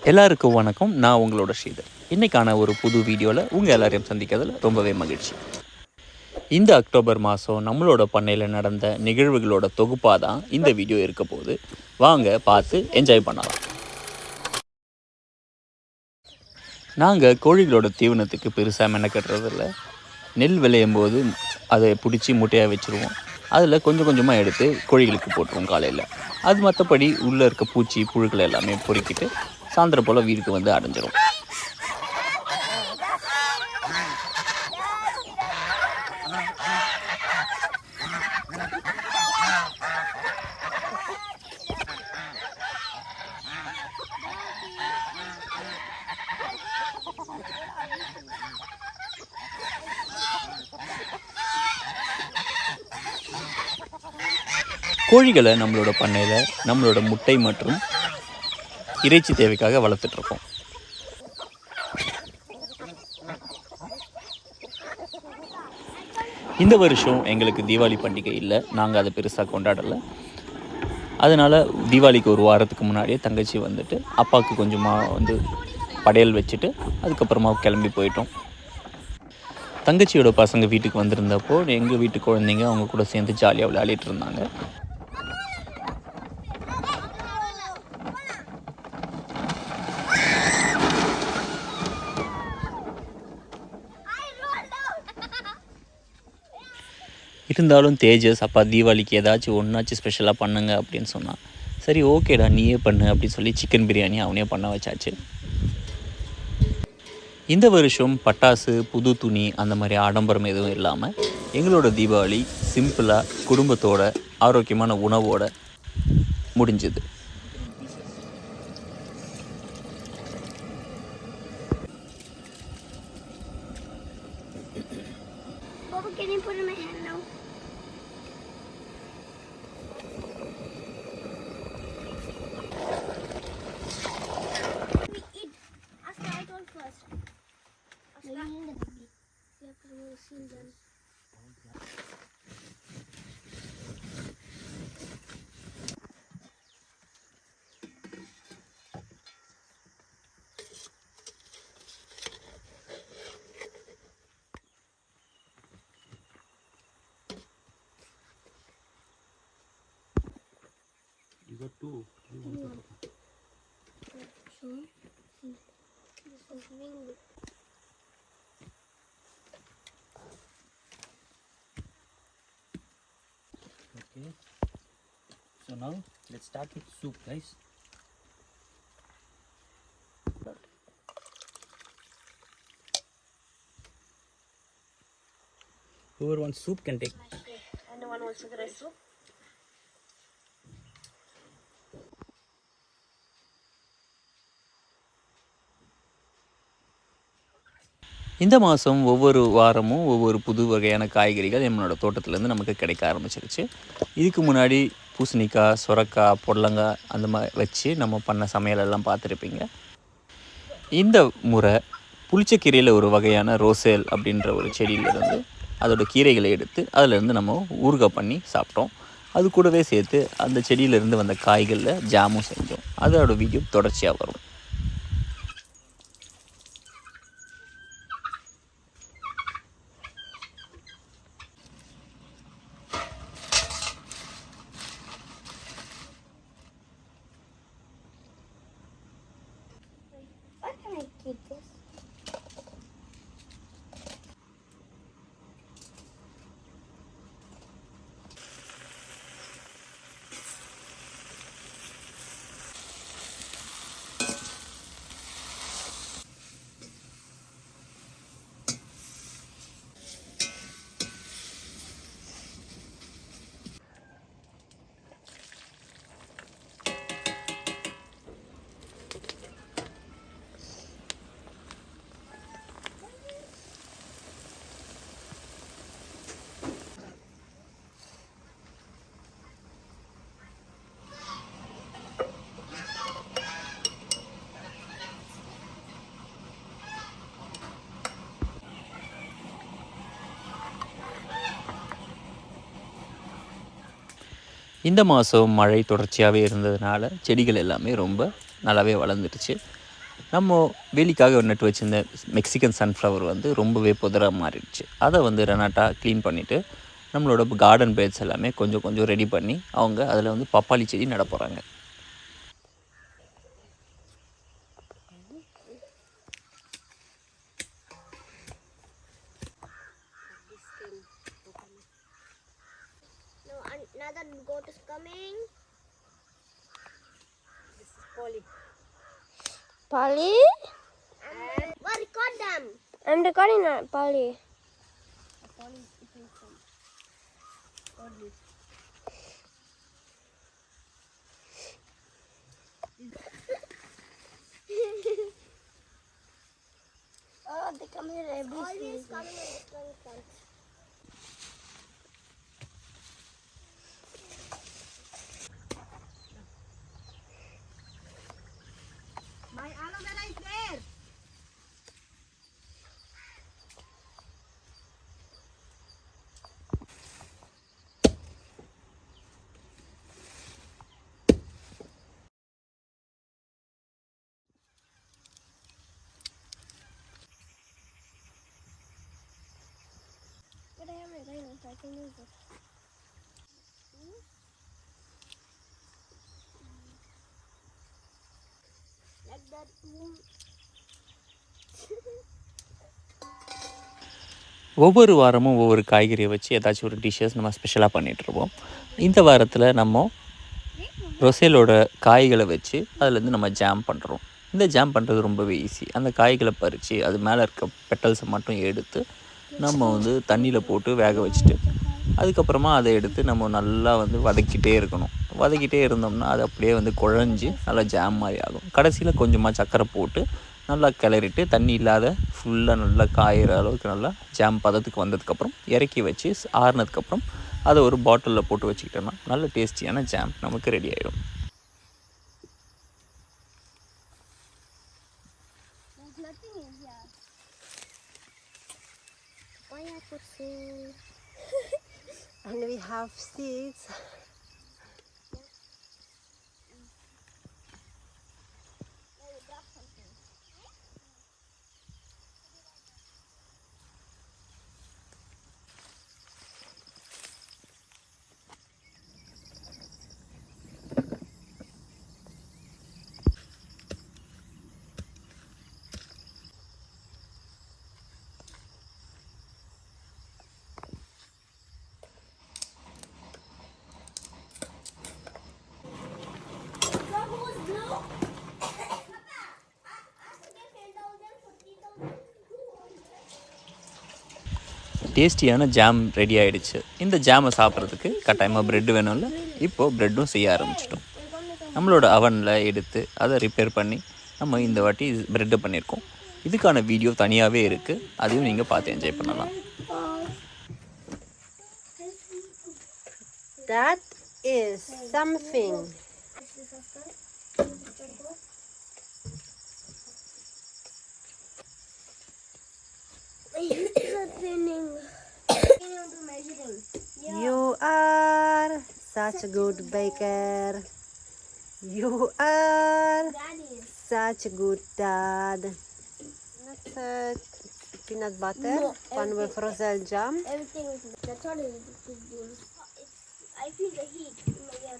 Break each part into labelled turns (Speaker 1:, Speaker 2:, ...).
Speaker 1: எல்லாருக்கும் வணக்கம். நான் உங்களோட ஸ்ரீதர். இன்றைக்கான ஒரு புது வீடியோவில் உங்கள் எல்லாரையும் சந்திக்கிறதுல ரொம்பவே மகிழ்ச்சி. இந்த அக்டோபர் மாதம் நம்மளோட பண்ணையில் நடந்த நிகழ்வுகளோட தொகுப்பாக தான் இந்த வீடியோ இருக்க போது. வாங்க பார்த்து என்ஜாய் பண்ணலாம். நாங்கள் கோழிகளோட தீவனத்துக்கு பெருசாக மெனக்கட்டுறதில்ல. நெல் விளையும் போது அதை பிடிச்சி மூட்டையாக வச்சுருவோம். அதில் கொஞ்சம் கொஞ்சமாக எடுத்து கோழிகளுக்கு போட்டுருவோம் காலையில். அது மற்றபடி உள்ளே இருக்க பூச்சி புழுக்களை எல்லாமே பொறுக்கிட்டு சாயந்தரம் போல் வீட்டுக்கு வந்து அடைஞ்சிரும். கோழிகளை நம்மளோட பண்ணையில் நம்மளோட முட்டை மற்றும் இறைச்சி தேவைக்காக வளர்த்துட்ருக்கோம். இந்த வருஷம் எங்களுக்கு தீபாவளி பண்டிகை இல்லை, நாங்கள் அதை பெருசாக கொண்டாடலை. அதனால் தீபாவளிக்கு ஒரு வாரத்துக்கு முன்னாடியே தங்கச்சி வந்துட்டு அப்பாவுக்கு கொஞ்சமாக வந்து படையல் வச்சுட்டு அதுக்கப்புறமா கிளம்பி போயிட்டோம். தங்கச்சியோட பசங்க வீட்டுக்கு வந்திருந்தப்போ எங்கள் வீட்டு குழந்தைங்க அவங்க கூட சேர்ந்து ஜாலியாக விளையாடிட்டு இருந்தாங்க. இருந்தாலும் தேஜஸ் அப்பா தீபாவளிக்கு ஏதாச்சும் ஒன்றாச்சும் ஸ்பெஷலாக பண்ணுங்க அப்படின்னு சொன்னான். சரி ஓகேடா நீயே பண்ணு அப்படின்னு சொல்லி சிக்கன் பிரியாணி அவனே பண்ண வச்சாச்சு. இந்த வருஷம் பட்டாசு, புது துணி அந்த மாதிரி ஆடம்பரம் எதுவும் இல்லாமல் எங்களோட தீபாவளி சிம்பிளாக குடும்பத்தோட ஆரோக்கியமான உணவோட முடிஞ்சுது.
Speaker 2: Can you put in my hand now? We eat. After I told first. After the baby. You have to remove the seal then.
Speaker 1: You got two.
Speaker 2: So, this is wing.
Speaker 1: Okay. So now let's start with soup, guys. Whoever wants soup can take.
Speaker 2: And the one also the rest soup.
Speaker 1: இந்த மாதம் ஒவ்வொரு வாரமும் ஒவ்வொரு புது வகையான காய்கறிகள் நம்மளோட தோட்டத்துலேருந்து நமக்கு கிடைக்க ஆரம்பிச்சிருச்சு. இதுக்கு முன்னாடி பூசணிக்காய், சுரக்காய், பொடலங்காய் அந்த மாதிரி வச்சு நம்ம பண்ண சமையலெல்லாம் பார்த்துருப்பீங்க. இந்த முறை புளிச்சக்கீரையில் ஒரு வகையான ரோசேல் அப்படின்ற ஒரு செடியிலேருந்து அதோடய கீரைகளை எடுத்து அதிலேருந்து நம்ம ஊறுகாய் பண்ணி சாப்பிட்டோம். அது கூடவே சேர்த்து அந்த செடியிலேருந்து வந்த காய்களில் ஜாமும் செஞ்சோம். அதோட வீடியோ தொடர்ச்சியாக வரும்.
Speaker 2: Why can I keep this?
Speaker 1: இந்த மாதம் மழை தொடர்ச்சியாகவே இருந்ததுனால செடிகள் எல்லாமே ரொம்ப நல்லாவே வளர்ந்துடுச்சு. நம்ம வேலிக்காக நட்டு வச்சிருந்த மெக்சிகன் சன்ஃப்ளவர் வந்து ரொம்பவே புதராக மாறிடுச்சு. அதை வந்து ரெனாட்டா க்ளீன் பண்ணிவிட்டு நம்மளோட கார்டன் பேட்ஸ் எல்லாமே கொஞ்சம் கொஞ்சம் ரெடி பண்ணி அவங்க அதில் வந்து பப்பாளி செடி நட போகிறாங்க.
Speaker 2: No, another goat is coming.
Speaker 3: This is Polly.
Speaker 2: Polly? Well, record them. I'm recording Polly. Polly is eating some. Polly. Oh, they come here every always season. Coming in different times.
Speaker 3: My aloe vera is there.
Speaker 2: But I have my rhino, so I can use it. Like that.
Speaker 1: ஒவ்வொரு வாரமும் ஒவ்வொரு காய்கறியை வச்சு ஏதாச்சும் ஒரு dishes நம்ம ஸ்பெஷலாக பண்ணிகிட்ருப்போம். இந்த வாரத்தில் நம்ம ரொசேலோட காய்களை வச்சு அதுலேருந்து நம்ம ஜாம் பண்ணுறோம். இந்த ஜாம் பண்ணுறது ரொம்பவே ஈஸி. அந்த காய்களை பறித்து அது மேலே இருக்க பெட்டல்ஸை மட்டும் எடுத்து நம்ம வந்து தண்ணியில் போட்டு வேக வச்சுட்டு அதுக்கப்புறமா அதை எடுத்து நம்ம நல்லா வந்து வதக்கிட்டே இருக்கணும். வதக்கிட்டே இருந்தோம்னா அது அப்படியே வந்து குழஞ்சி நல்லா ஜாம் மாதிரி ஆகும். கடைசியில் கொஞ்சமாக சர்க்கரை போட்டு நல்லா கிளறிட்டு தண்ணி இல்லாத ஃபுல்லாக நல்லா காயிற அளவுக்கு நல்லா ஜாம் பதத்துக்கு வந்ததுக்கப்புறம் இறக்கி வச்சு ஆறுனதுக்கப்புறம் அதை ஒரு பாட்டிலில் போட்டு வச்சுக்கிட்டோம்னா நல்ல டேஸ்டியான ஜாம் நமக்கு ரெடி ஆகிடும்.
Speaker 2: There's nothing in here. Why I put seeds?
Speaker 3: And we have seeds.
Speaker 1: டேஸ்டியான ஜாம் ரெடி ஆகிடுச்சு. இந்த ஜாமை சாப்பிட்றதுக்கு கட்டாயமாக ப்ரெட்டு வேணும்ல. இப்போது ப்ரெட்டும் செய்ய ஆரம்பிச்சிட்டோம். நம்மளோட அவனில் எடுத்து அதை ரிப்பேர் பண்ணி நம்ம இந்த வாட்டி ப்ரெட்டு பண்ணியிருக்கோம். இதுக்கான வீடியோ தனியாகவே இருக்குது, அதையும் நீங்கள் பார்த்து என்ஜாய் பண்ணலாம்.
Speaker 3: That is something. You are such a good baker. You are such a good dad. That's peanut butter,
Speaker 2: No,
Speaker 3: one with roselle jam.
Speaker 2: Everything is. That's what it is doing. I feel the heat in my ear.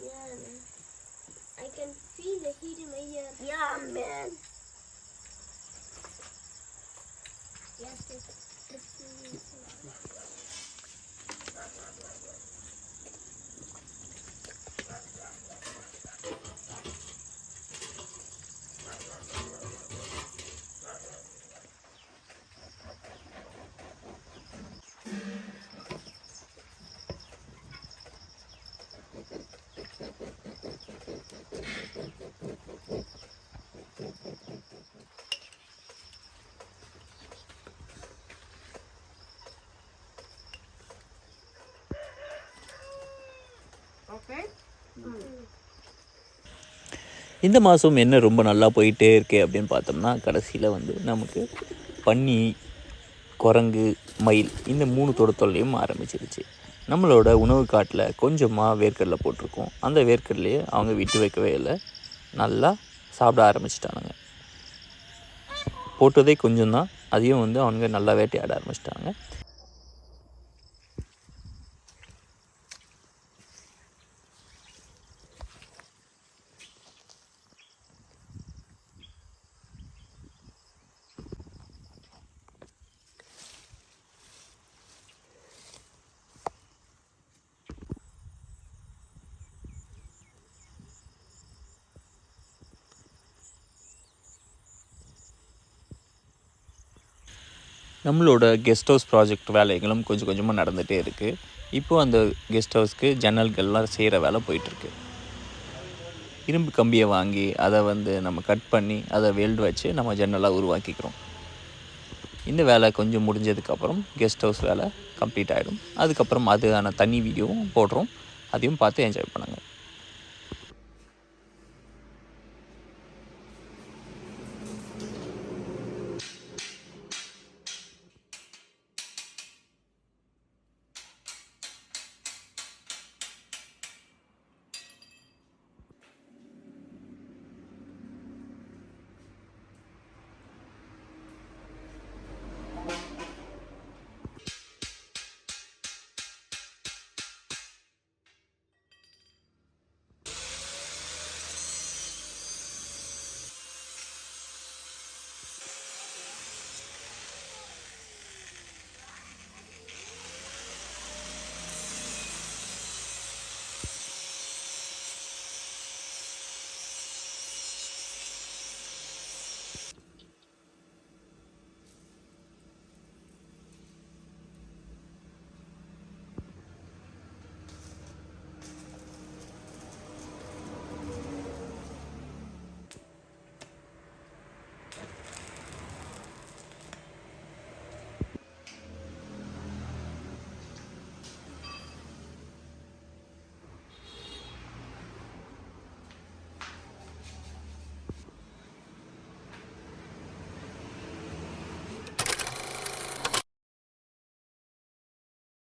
Speaker 2: Yeah, man. I can feel the heat in my ear. Yeah, man. Yes,
Speaker 3: Okay.
Speaker 1: இந்த மாதம் என்ன ரொம்ப நல்லா போயிட்டே இருக்கே அப்படின்னு பார்த்தோம்னா கடைசியில் வந்து நமக்கு பன்னி, குரங்கு, மயில் இந்த 3 தொல்லையும் ஆரம்பிச்சிருச்சு. நம்மளோட உணவு காட்டில் கொஞ்சமாக வேர்க்கடலை போட்டிருக்கோம். அந்த வேர்க்கடலையே அவங்க விட்டு வைக்கவே இல்லை, நல்லா சாப்பிட ஆரம்பிச்சிட்டானுங்க. போட்டதே கொஞ்சம் தான், அதையும் வந்து அவங்க நல்லா வேட்டையாட ஆரம்பிச்சிட்டாங்க. நம்மளோட கெஸ்ட் ஹவுஸ் ப்ராஜெக்ட் வேலைகளும் கொஞ்சம் கொஞ்சமாக நடந்துகிட்டே இருக்குது. இப்போது அந்த கெஸ்ட் ஹவுஸ்க்கு ஜன்னல்கள்லாம் செய்கிற வேலை போயிட்டுருக்கு. இரும்பு கம்பியை வாங்கி அதை வந்து நம்ம கட் பண்ணி அதை வெல்டு வச்சு நம்ம ஜன்னலாக உருவாக்கிக்கிறோம். இந்த வேலை கொஞ்சம் முடிஞ்சதுக்கப்புறம் கெஸ்ட் ஹவுஸ் வேலை கம்ப்ளீட் ஆகிடும். அதுக்கப்புறம் அதுக்கான தனி வீடியோவும் போடுறோம், அதையும் பார்த்து என்ஜாய் பண்ணுங்கள்.